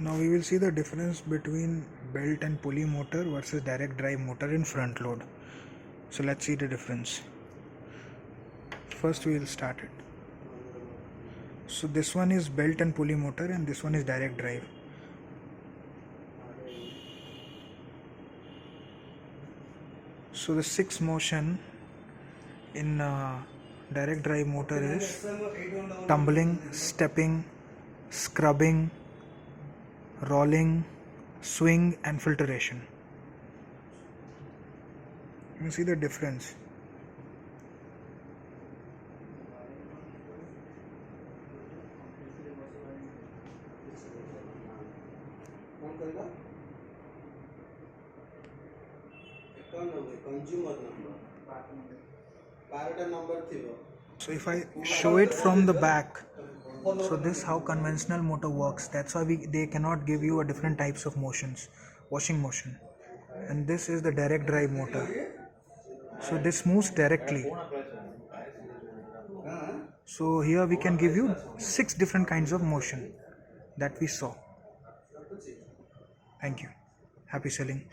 Now we will see the difference between belt and pulley motor versus direct drive motor in front load. So let's see the difference. First we will start it. So this one is belt and pulley motor and this one is direct drive. So the 6 motion in direct drive motor is tumbling, stepping, scrubbing, rolling, swing and filtration. You can see the difference. So if I show it from the back, so this how conventional motor works. That's why they cannot give you a different types of motions, washing motion. And this is the direct drive motor. So this moves directly. So here we can give you 6 different kinds of motion that we saw. Thank you. Happy selling.